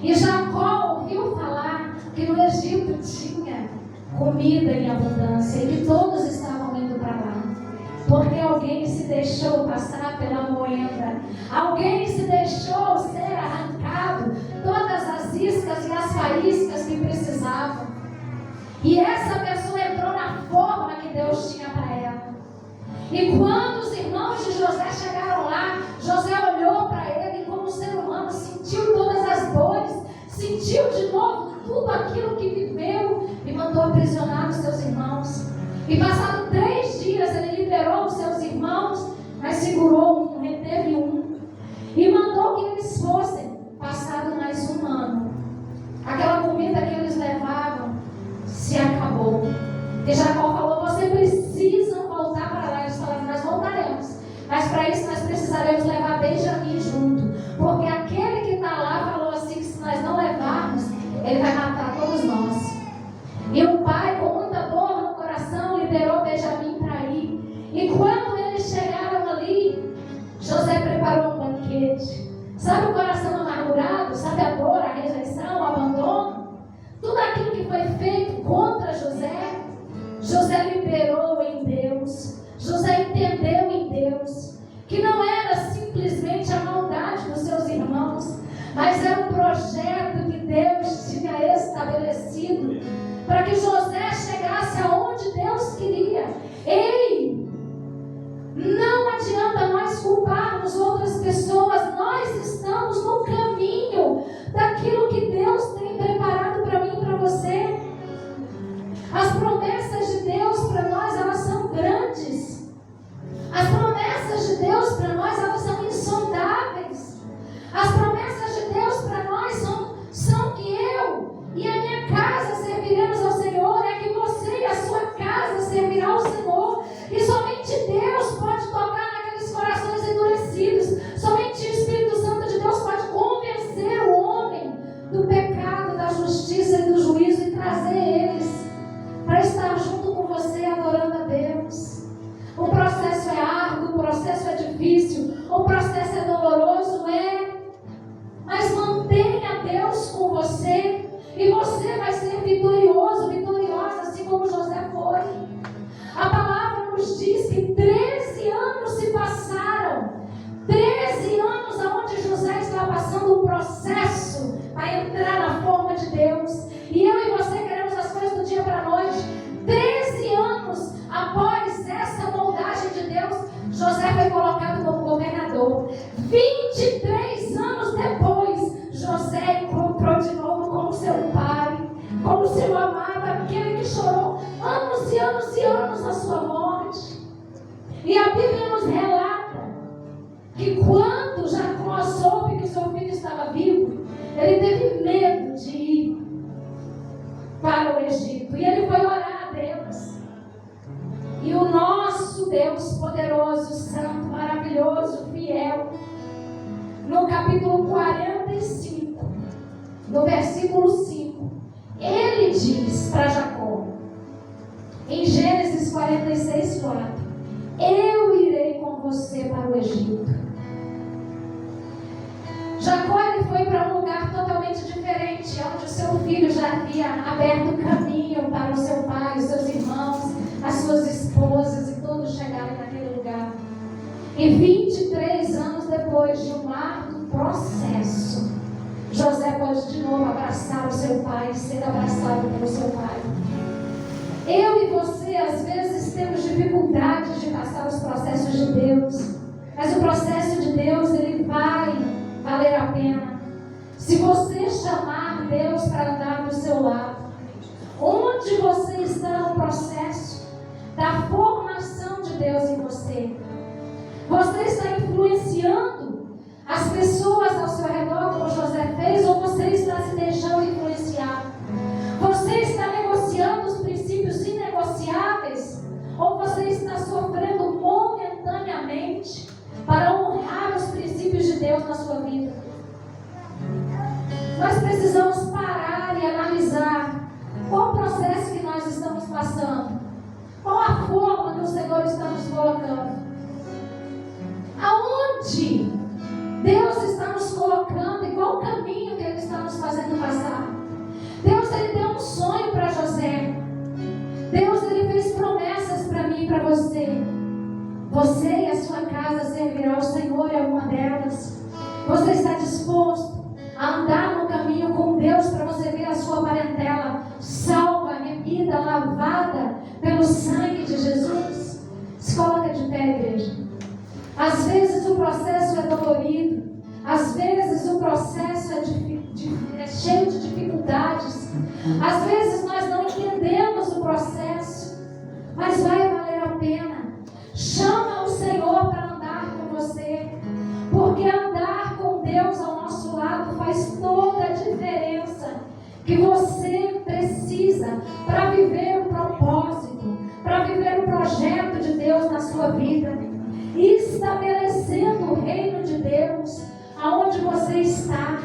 E Jacó ouviu falar que no Egito tinha comida em abundância e que todos estavam indo para lá. Porque alguém se deixou passar pela moenda, alguém se deixou ser arrancado todas as iscas e as faíscas que precisavam. E essa pessoa entrou na forma que Deus tinha para ela. E quando os irmãos de José chegaram lá, José olhou para ele e, como ser humano, sentiu todas as dores, sentiu de novo tudo aquilo que viveu e mandou aprisionar os seus irmãos. E passado 3 dias ele liberou os seus irmãos, mas segurou um, reteve um, e mandou que eles fossem. Passado mais um ano, aquela comida que eles levavam se acabou. E Jacó falou: vocês precisam voltar para lá. Eles falaram: nós voltaremos, mas para isso nós precisaremos levar Benjamim junto, porque aquele que está lá falou assim, que se nós não levarmos, ele vai matar todos nós. E o pai, com muita dor no coração, liberou Benjamim para ir. E quando eles chegaram ali, José preparou um banquete. Sabe o coração amargurado? Sabe a dor, a rejeição, o abandono? Tudo aquilo que foi feito contra José, José liberou em Deus. José entendeu em Deus que não era simplesmente a maldade dos seus irmãos, mas era um projeto que Deus tinha estabelecido para que José chegasse aonde Deus queria. Ei, não adianta nós culparmos outras pessoas. Nós estamos no caminho daquilo que Deus tem preparado para mim e para você. As promessas de Deus para nós, elas são grandes. As promessas de Deus para nós, elas são insondáveis. As promessas de Deus para nós são que eu e a minha casa serviremos ao Senhor. É que você e a sua casa servirão ao Senhor. E somente Deus pode tocar naqueles corações endurecidos. Somente o Espírito Santo de Deus pode convencer o homem do pecado, da justiça e do juízo e trazer eles para estar junto com você adorando a Deus. O processo é árduo, o processo é difícil, o processo é doloroso, mas mantenha Deus com você e você vai ser vitorioso, vitoriosa, assim como José foi. A palavra nos diz que 13 anos se passaram, 13 anos onde José estava passando um processo para entrar na forma de Deus. E eu e você queremos as coisas do dia para a noite. 13 anos após essa moldagem de Deus, José foi colocado como governador. 23 anos depois, José encontrou de novo com seu pai, com o seu amado, aquele que chorou anos e anos e anos na sua morte. E a Bíblia nos relata que quando Jacó soube que o seu filho estava vivo, ele teve medo de ir para o Egito. E ele foi orar a Deus. E o nosso Deus poderoso, santo, maravilhoso, fiel, no capítulo 45, no versículo 5, ele diz para Jacó, em Gênesis 46, 4, eu irei com você para o Egito. Jacó, ele foi para um lugar totalmente diferente, onde o seu filho já havia aberto caminho para o seu pai, os seus irmãos, as suas esposas, e todos chegaram naquele lugar. E 23 anos depois de um árduo processo, José pode de novo abraçar o seu pai, ser abraçado pelo seu pai. Eu e você, às vezes, temos dificuldade de passar os processos de Deus, mas o processo de Deus, ele vai valer a pena se você chamar Deus para andar do seu lado. Onde você está no processo da formação de Deus em você? Você está influenciando as pessoas ao seu redor, como José fez, ou você está se deixando influenciar? Você está negociando os princípios inegociáveis, ou você está sofrendo momentaneamente para honrar os princípios de Deus na sua vida? Nós precisamos parar e analisar qual o processo que nós estamos passando, qual a forma que o Senhor está nos colocando, aonde Deus está nos colocando e qual o caminho que Ele está nos fazendo Deus, Ele fez promessas para mim e para você. Você e a sua casa servirão ao Senhor, é uma delas. Você está disposto a andar no caminho com Deus para você ver a sua parentela salva, remida, lavada pelo sangue de Jesus? Se coloca de pé, igreja. Às vezes o processo é dolorido. Às vezes o processo é cheio de dificuldades. Às vezes nós não entendemos o processo, mas vai valer a pena. Chama o Senhor para andar com você, porque andar com Deus ao nosso lado faz toda a diferença que você precisa para viver o propósito, para viver o projeto de Deus na sua vida, estabelecendo o reino de Deus aonde você está.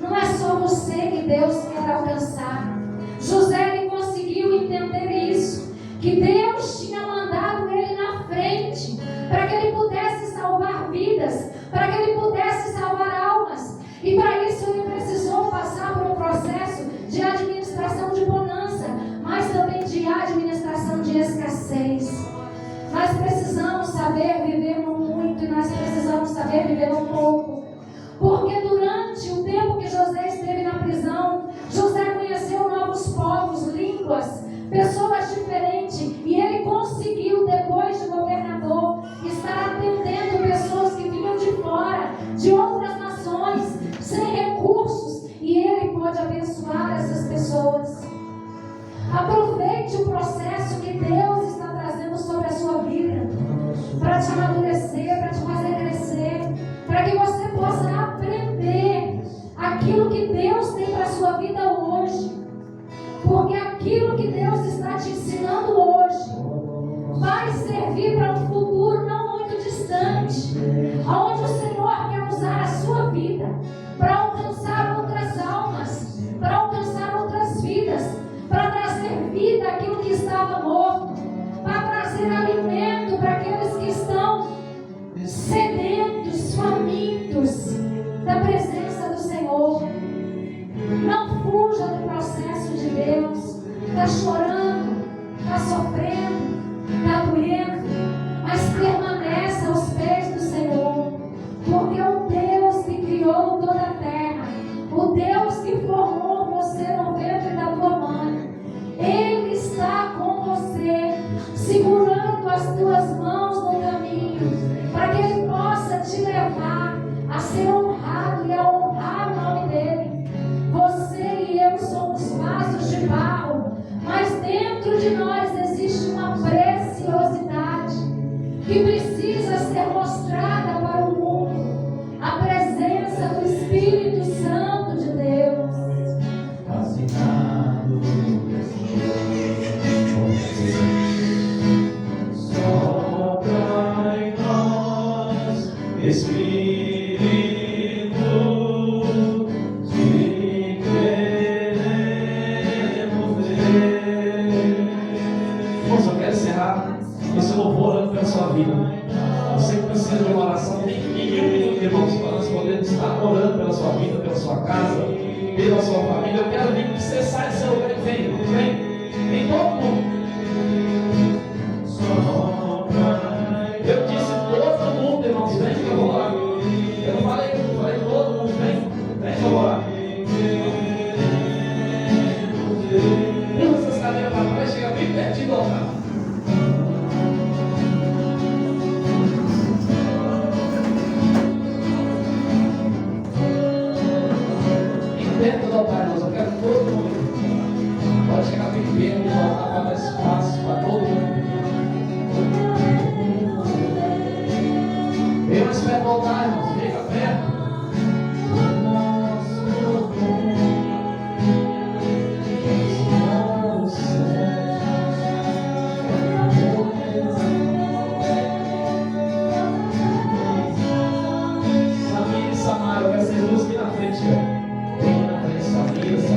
Não é só você que Deus quer alcançar. José, ele conseguiu entender isso, que Deus tinha mandado ele na frente para que ele pudesse salvar vidas, para que ele pudesse salvar almas. E para isso ele precisou passar por um processo de administração de bonança, mas também de administração de escassez. Nós precisamos saber viver no muito e nós precisamos saber viver no pouco. Porque durante o tempo que José esteve na prisão, José conheceu novos povos, línguas, pessoas diferentes. E ele conseguiu, depois de governador, estar atendendo pessoas que vinham de fora, de outras nações, sem recursos. E ele pôde abençoar essas pessoas. Aproveite o processo que Deus está trazendo sobre a sua vida, para te amadurecer, para te fazer crescer, para que você possa aprender aquilo que Deus tem para a sua vida hoje. Porque aquilo que Deus está te ensinando hoje vai servir para um futuro não muito distante, onde o Senhor quer usar a sua vida para alcançar outras almas, para alcançar outras vidas, para trazer vida àquilo que estava morto, para trazer alimento para aqueles que estão sedentos, famintos da presença do Senhor. Não fuja do processo de Deus. Está chorando, está sofrendo, está doendo, mas permaneça aos pés do Senhor, porque o Deus que criou toda a terra, o Deus que formou você no ventre da tua mãe, Ele está com você, segurando as tuas mãos no caminho, para que Ele possa te levar a ser honrado e a honrar o nome dEle. Você e eu somos vasos de barro, mas dentro de nós existe uma preciosidade que precisa ser mostrada para o mundo. A presença do Espírito Santo de Deus. Fascinado sopra em nós, Espírito. Esse louvor orando pela sua vida. Você que precisa de uma oração, tem 1 minuto, irmãos, para nós podermos estar orando pela sua vida, pela sua casa, pela sua família. Eu quero que você saia do seu lugar e venha. Vem todo mundo.